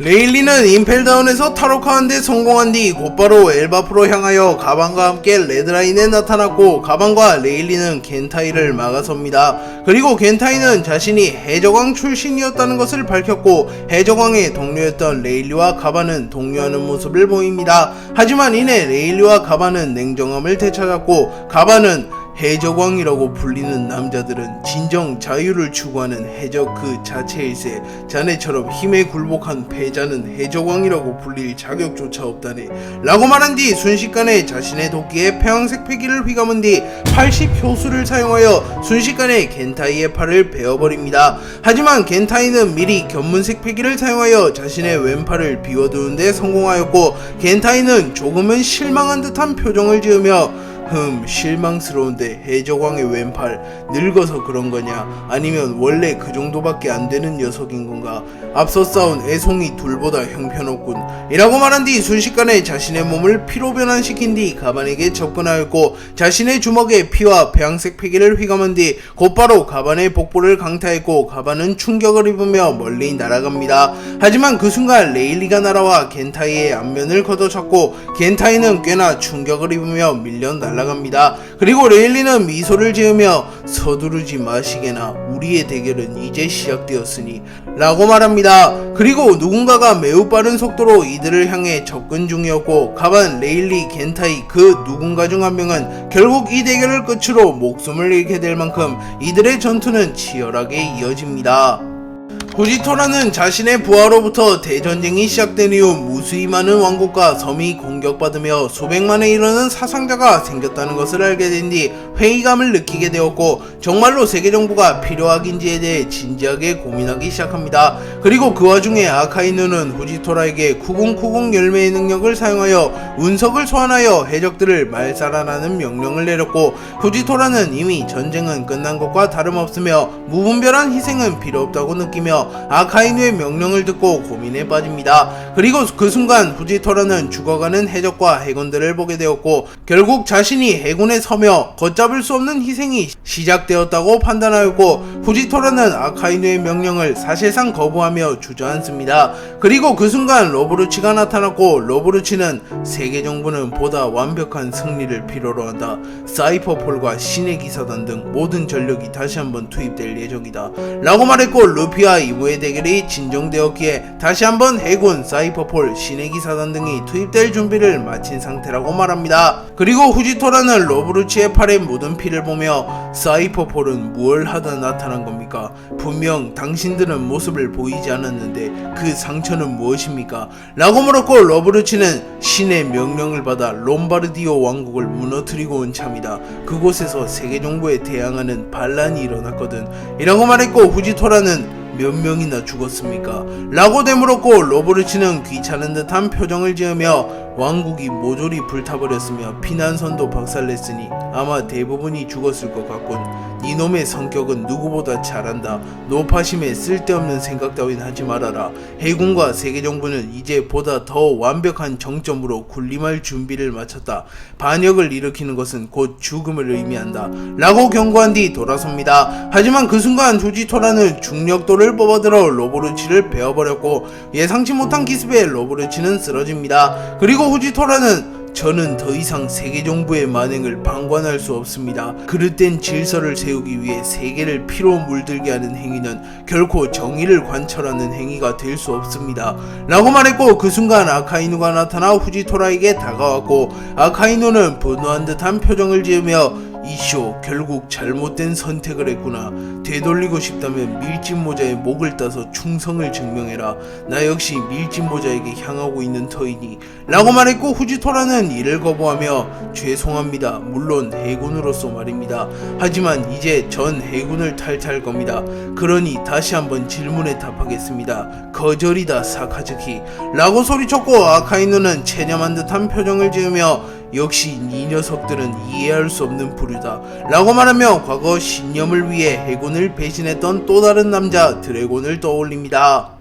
레일리는 임펠다운에서 탈옥하는데 성공한 뒤 곧바로 엘바프로 향하여 가방과 함께 레드라인에 나타났고, 가방과 레일리는 겐타이를 막아섭니다. 그리고 겐타이는 자신이 해적왕 출신이었다는 것을 밝혔고, 해적왕의 동료였던 레일리와 가반은 동요하는 모습을 보입니다. 하지만 이내 레일리와 가반은 냉정함을 되찾았고, 가반은 해적왕이라고 불리는 남자들은 진정 자유를 추구하는 해적 그 자체일세, 자네처럼 힘에 굴복한 패자는 해적왕이라고 불릴 자격조차 없다네 라고 말한 뒤 순식간에 자신의 도끼에 폐왕색 패기를 휘감은 뒤 80효수를 사용하여 순식간에 겐타이의 팔을 베어버립니다. 하지만 겐타이는 미리 견문색 패기를 사용하여 자신의 왼팔을 비워두는 데 성공하였고, 겐타이는 조금은 실망한 듯한 표정을 지으며 실망스러운데 해적왕의 왼팔 늙어서 그런 거냐, 아니면 원래 그 정도밖에 안 되는 녀석인 건가, 앞서 싸운 애송이 둘보다 형편없군 이라고 말한 뒤 순식간에 자신의 몸을 피로 변환시킨 뒤 가반에게 접근하였고, 자신의 주먹에 피와 배양색 패기를 휘감은 뒤 곧바로 가반의 복부를 강타했고, 가반은 충격을 입으며 멀리 날아갑니다. 하지만 그 순간 레일리가 날아와 겐타이의 앞면을 걷어찼고, 겐타이는 꽤나 충격을 입으며 밀려 날아갑니다. 그리고 레일리는 미소를 지으며 서두르지 마시게나, 우리의 대결은 이제 시작되었으니 라고 말합니다. 그리고 누군가가 매우 빠른 속도로 이들을 향해 접근 중이었고, 가반, 레일리, 겐타이 그 누군가 중 한 명은 결국 이 대결을 끝으로 목숨을 잃게 될 만큼 이들의 전투는 치열하게 이어집니다. 후지토라는 자신의 부하로부터 대전쟁이 시작된 이후 무수히 많은 왕국과 섬이 공격받으며 수백만에 이르는 사상자가 생겼다는 것을 알게 된 뒤 회의감을 느끼게 되었고, 정말로 세계정부가 필요하긴지에 대해 진지하게 고민하기 시작합니다. 그리고 그 와중에 아카이누는 후지토라에게 쿠궁쿠궁 열매의 능력을 사용하여 운석을 소환하여 해적들을 말살하라는 명령을 내렸고, 후지토라는 이미 전쟁은 끝난 것과 다름없으며 무분별한 희생은 필요 없다고 느끼며 아카이누의 명령을 듣고 고민에 빠집니다. 그리고 그 순간 후지토라는 죽어가는 해적과 해군들을 보게 되었고, 결국 자신이 해군에 서며 걷잡을 수 없는 희생이 시작되었다고 판단하였고, 후지토라는 아카이누의 명령을 사실상 거부하며 주저앉습니다. 그리고 그 순간 로브루치가 나타났고, 로브루치는 세계정부는 보다 완벽한 승리를 필요로 한다, 사이퍼폴과 신의 기사단 등 모든 전력이 다시 한번 투입될 예정이다 라고 말했고, 루피와 이후의 대결이 진정되었기에 다시 한번 해군, 사이퍼폴, 신의 기사단 등이 투입될 준비를 마친 상태라고 말합니다. 그리고 후지토라는 로브루치의 팔에 묻은 피를 보며 사이퍼폴은 무얼 하다 나타난 겁니까? 분명 당신들은 모습을 보이지 않았는데 그 상처는 무엇입니까? 라고 물었고, 로브루치는 신의 명령을 받아 롬바르디오 왕국을 무너뜨리고 온 참이다. 그곳에서 세계정부에 대항하는 반란이 일어났거든 이라고 말했고, 후지토라는 몇 명이나 죽었습니까? 라고 되물었고, 로브루치는 귀찮은 듯한 표정을 지으며 왕국이 모조리 불타버렸으며 피난선도 박살냈으니 아마 대부분이 죽었을 것 같군. 이놈의 성격은 누구보다 잘한다. 노파심에 쓸데없는 생각 따윈 하지 말아라. 해군과 세계정부는 이제 보다 더 완벽한 정점으로 군림할 준비를 마쳤다. 반역을 일으키는 것은 곧 죽음을 의미한다 라고 경고한 뒤 돌아섭니다. 하지만 그 순간 후지토라는 중력도를 뽑아들어 로브루치를 베어버렸고, 예상치 못한 기습에 로브루치는 쓰러집니다. 그리고 후지토라는 저는 더 이상 세계정부의 만행을 방관할 수 없습니다. 그릇된 질서를 세우기 위해 세계를 피로 물들게 하는 행위는 결코 정의를 관철하는 행위가 될 수 없습니다 라고 말했고, 그 순간 아카이누가 나타나 후지토라에게 다가왔고, 아카이누는 분노한 듯한 표정을 지으며 이쇼, 결국 잘못된 선택을 했구나. 되돌리고 싶다면 밀짚모자의 목을 따서 충성을 증명해라. 나 역시 밀짚모자에게 향하고 있는 터이니 라고 말했고, 후지토라는 이를 거부하며 죄송합니다. 물론 해군으로서 말입니다. 하지만 이제 전 해군을 탈퇴할 겁니다. 그러니 다시 한번 질문에 답하겠습니다. 거절이다 사카즈키 라고 소리쳤고, 아카이누는 체념한 듯한 표정을 지으며 역시 이 녀석들은 이해할 수 없는 부류다 라고 말하며 과거 신념을 위해 해군을 배신했던 또 다른 남자 드래곤을 떠올립니다.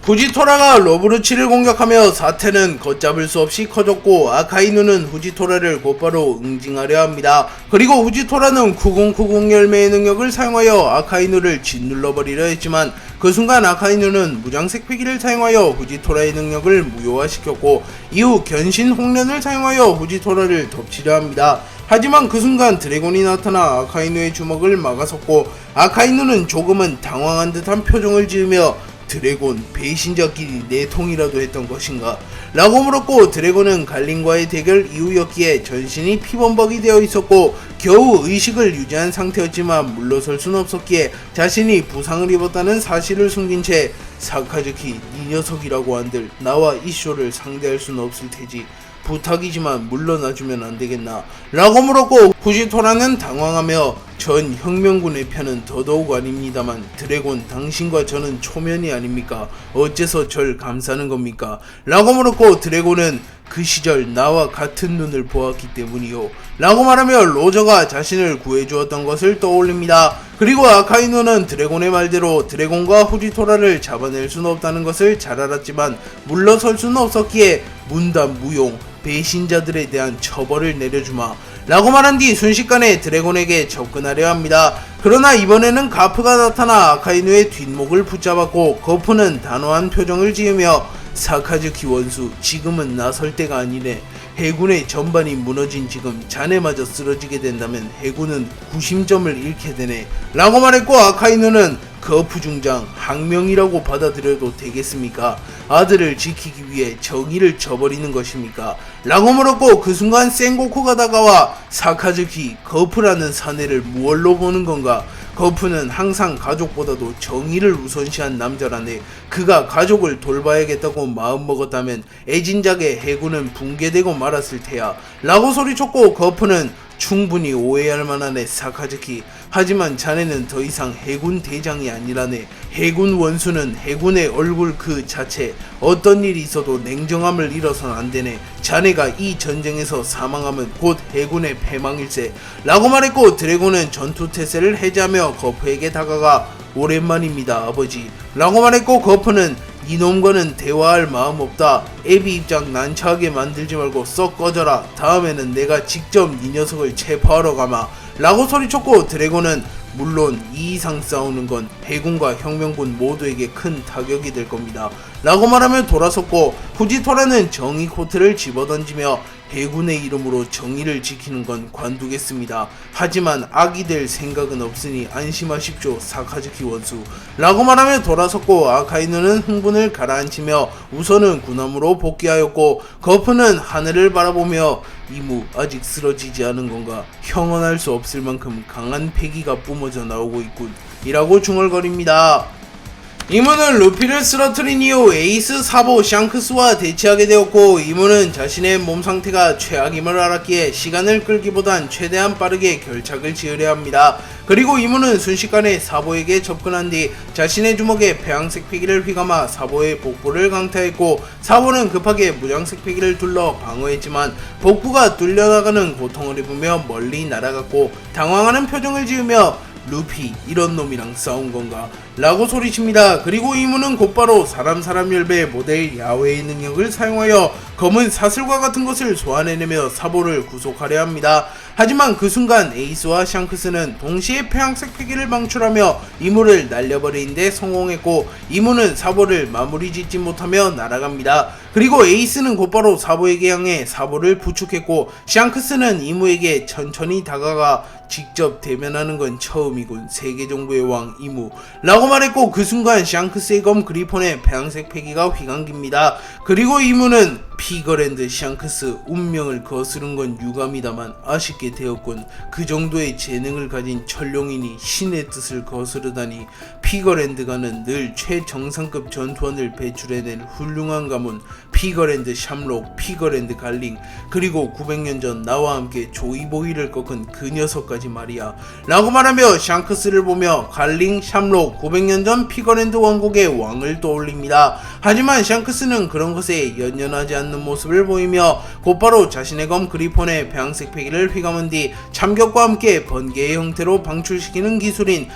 후지토라가 로브루치를 공격하며 사태는 걷잡을 수 없이 커졌고, 아카이누는 후지토라를 곧바로 응징하려 합니다. 그리고 후지토라는 쿠궁쿠궁 열매의 능력을 사용하여 아카이누를 짓눌러버리려 했지만 그 순간 아카이누는 무장색 패기를 사용하여 후지토라의 능력을 무효화시켰고 이후 견신 홍련을 사용하여 후지토라를 덮치려 합니다. 하지만 그 순간 드래곤이 나타나 아카이누의 주먹을 막아섰고 아카이누는 조금은 당황한 듯한 표정을 지으며 드래곤 배신자끼리 내통이라도 했던 것인가 라고 물었고, 드래곤은 갈린과의 대결 이후였기에 전신이 피범벅이 되어 있었고 겨우 의식을 유지한 상태였지만 물러설 순 없었기에 자신이 부상을 입었다는 사실을 숨긴 채 사카즈키 이 녀석이라고 한들 나와 이쇼를 상대할 수는 없을 테지, 부탁이지만 물러나주면 안되겠나 라고 물었고, 후지토라는 당황하며 전 혁명군의 편은 더더욱 아닙니다만 드래곤 당신과 저는 초면이 아닙니까? 어째서 절 감싸는 겁니까? 라고 물었고, 드래곤은 그 시절 나와 같은 눈을 보았기 때문이요 라고 말하며 로저가 자신을 구해주었던 것을 떠올립니다. 그리고 아카이누는 드래곤의 말대로 드래곤과 후지토라를 잡아낼 수는 없다는 것을 잘 알았지만 물러설 수는 없었기에 문단 무용 배신자들에 대한 처벌을 내려주마 라고 말한 뒤 순식간에 드래곤에게 접근하려 합니다. 그러나 이번에는 가프가 나타나 아카이누의 뒷목을 붙잡았고 거프는 단호한 표정을 지으며 사카즈키 원수, 지금은 나설 때가 아니네. 해군의 전반이 무너진 지금 자네마저 쓰러지게 된다면 해군은 구심점을 잃게 되네 라고 말했고, 아카이누는 거프 중장 항명이라고 받아들여도 되겠습니까? 아들을 지키기 위해 정의를 저버리는 것입니까? 라고 물었고, 그 순간 센고쿠가 다가와 사카즈키, 거프라는 사내를 무얼로 보는 건가? 거프는 항상 가족보다도 정의를 우선시한 남자라네. 그가 가족을 돌봐야겠다고 마음먹었다면 애진작의 해군은 붕괴되고 말았을 테야 라고 소리쳤고, 거프는 충분히 오해할 만하네 사카즈키. 하지만 자네는 더 이상 해군 대장이 아니라네. 해군 원수는 해군의 얼굴 그 자체. 어떤 일이 있어도 냉정함을 잃어선 안되네. 자네가 이 전쟁에서 사망하면 곧 해군의 패망일세 라고 말했고, 드래곤은 전투태세를 해제하며 거프에게 다가가 오랜만입니다 아버지 라고 말했고, 거프는 이놈과는 대화할 마음 없다. 애비 입장 난처하게 만들지 말고 썩 꺼져라. 다음에는 내가 직접 이 녀석을 체포하러 가마 라고 소리쳤고, 드래곤은 물론 이 이상 싸우는 건 해군과 혁명군 모두에게 큰 타격이 될 겁니다 라고 말하며 돌아섰고, 후지토라는 정의 코트를 집어던지며 해군의 이름으로 정의를 지키는 건 관두겠습니다. 하지만 악이 될 생각은 없으니 안심하십시오 사카즈키 원수 라고 말하며 돌아섰고, 아카이누는 흥분을 가라앉히며 우선은 군함으로 복귀하였고, 거프는 하늘을 바라보며 이무 아직 쓰러지지 않은 건가? 형언할 수 없을 만큼 강한 패기가 뿜어져 나오고 있군 이라고 중얼거립니다. 이무는 루피를 쓰러뜨린 이후 에이스 사보 샹크스와 대치하게 되었고, 이무는 자신의 몸 상태가 최악임을 알았기에 시간을 끌기보단 최대한 빠르게 결착을 지으려 합니다. 그리고 이무는 순식간에 사보에게 접근한 뒤 자신의 주먹에 폐양색 패기를 휘감아 사보의 복부를 강타했고, 사보는 급하게 무장색 패기를 둘러 방어했지만 복부가 뚫려나가는 고통을 입으며 멀리 날아갔고 당황하는 표정을 지으며 루피 이런 놈이랑 싸운 건가? 라고 소리칩니다. 그리고 이무는 곧바로 사람 열배 모델 야외의 능력을 사용하여 검은 사슬과 같은 것을 소환해내며 사보를 구속하려 합니다. 하지만 그 순간 에이스와 샹크스는 동시에 폐양색 패기를 방출하며 이무를 날려버리는데 성공했고, 이무는 사보를 마무리 짓지 못하며 날아갑니다. 그리고 에이스는 곧바로 사보에게 향해 사보를 부축했고, 샹크스는 이무에게 천천히 다가가 직접 대면하는 건 처음이군 세계정부의 왕 이무 라고 말했고, 그 순간 샹크스의 검 그리폰의 폐양색 패기가 휘감깁니다. 그리고 이무는 피거랜드 샹크스 운명을 거스른 건 유감이다만 아쉽게 되었군. 그 정도의 재능을 가진 천룡인이 신의 뜻을 거스르다니. 피거랜드가는 늘 최정상급 전투원을 배출해낸 훌륭한 가문 피거랜드 샴록, 피거랜드 갈링, 그리고 900년 전 나와 함께 조이보이를 꺾은 그 녀석까지 말이야 라고 말하며 샹크스를 보며 갈링, 샴록, 900년 전 피거랜드 왕국의 왕을 떠올립니다. 하지만 샹크스는 그런 것에 연연하지 않는 모습을 보이며 곧바로 자신의 검 그리폰의 배양색 패기를 휘감은 뒤 참격과 함께 번개의 형태로 방출시키는 기술인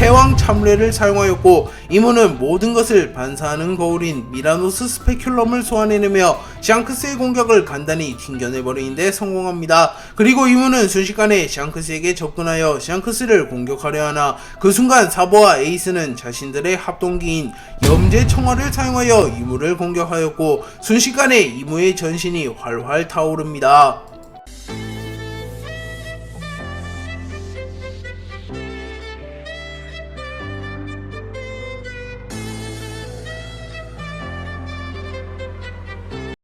패왕 참뢰를 사용하였고, 이무는 모든 것을 반사하는 거울인 미라노스 스페큘럼을 소환해내며 샹크스의 공격을 간단히 튕겨내버리는데 성공합니다. 그리고 이무는 순식간에 샹크스에게 접근하여 샹크스를 공격하려 하나, 그 순간 사보와 에이스는 자신들의 합동기인 염제 청화를 사용하여 이무를 공격하였고, 순식간에 이무의 전신이 활활 타오릅니다.